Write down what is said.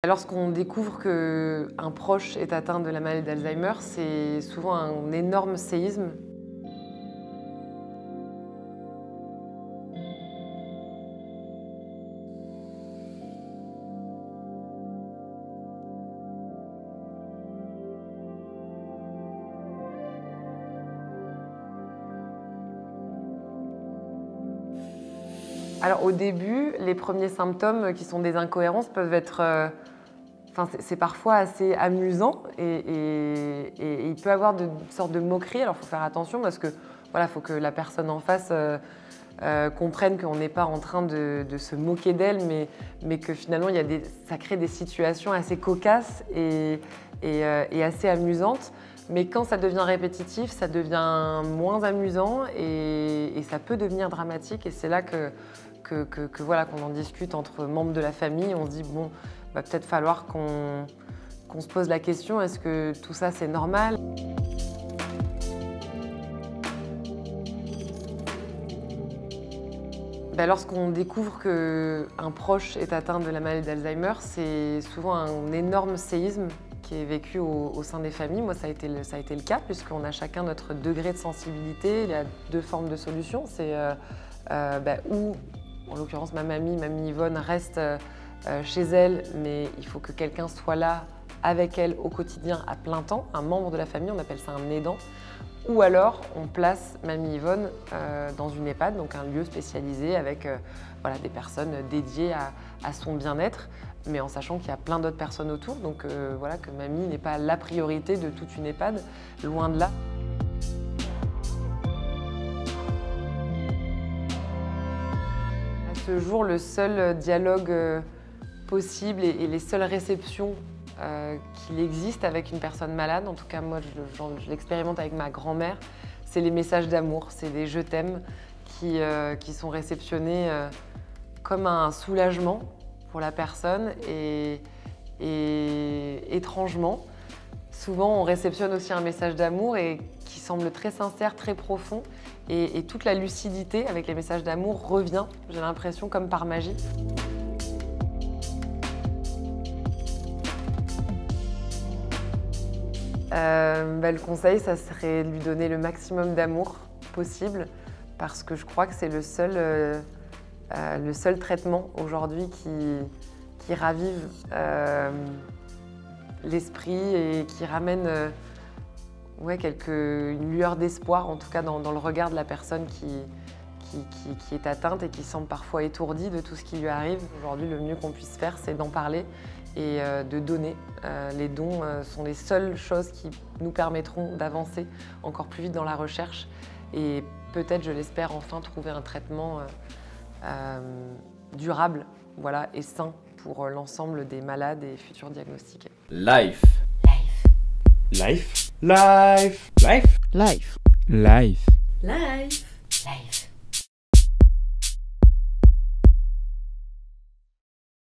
Lorsqu'on découvre qu'un proche est atteint de la maladie d'Alzheimer, c'est souvent un énorme séisme. Alors au début, les premiers symptômes qui sont des incohérences peuvent être... c'est parfois assez amusant et il peut y avoir une sorte de moquerie. Alors il faut faire attention parce que voilà, faut que la personne en face comprenne qu'on n'est pas en train de se moquer d'elle, mais que finalement ça crée des situations assez cocasses et assez amusantes. Mais quand ça devient répétitif, ça devient moins amusant et ça peut devenir dramatique. Et c'est là voilà, qu'on en discute entre membres de la famille. On se dit, bon, va peut-être falloir qu'on se pose la question, est-ce que tout ça c'est normal? Lorsqu'on découvre qu'un proche est atteint de la maladie d'Alzheimer, c'est souvent un énorme séisme qui est vécu au sein des familles. Moi, ça a été le cas, puisqu'on a chacun notre degré de sensibilité. Il y a deux formes de solutions. C'est où, en l'occurrence, ma mamie Yvonne, reste chez elle, mais il faut que quelqu'un soit là avec elle au quotidien à plein temps, un membre de la famille, on appelle ça un aidant. Ou alors, on place mamie Yvonne dans une EHPAD, donc un lieu spécialisé avec voilà, des personnes dédiées à son bien-être, mais en sachant qu'il y a plein d'autres personnes autour, donc voilà, que mamie n'est pas la priorité de toute une EHPAD, loin de là. À ce jour, le seul dialogue possible et les seules réceptions qu'il existe avec une personne malade, en tout cas moi je l'expérimente avec ma grand-mère, c'est les messages d'amour, c'est des je t'aime qui sont réceptionnés comme un soulagement pour la personne et étrangement, souvent on réceptionne aussi un message d'amour et qui semble très sincère, très profond et toute la lucidité avec les messages d'amour revient, j'ai l'impression, comme par magie. Le conseil, ça serait de lui donner le maximum d'amour possible parce que je crois que c'est le seul traitement aujourd'hui qui ravive l'esprit et qui ramène une lueur d'espoir, en tout cas dans le regard de la personne qui est atteinte et qui semble parfois étourdie de tout ce qui lui arrive. Aujourd'hui, le mieux qu'on puisse faire, c'est d'en parler et de donner. Les dons sont les seules choses qui nous permettront d'avancer encore plus vite dans la recherche et peut-être, je l'espère, enfin trouver un traitement durable, voilà, et sain pour l'ensemble des malades et futurs diagnostiqués. Life. Life. Life. Life. Life. Life. Life. Life.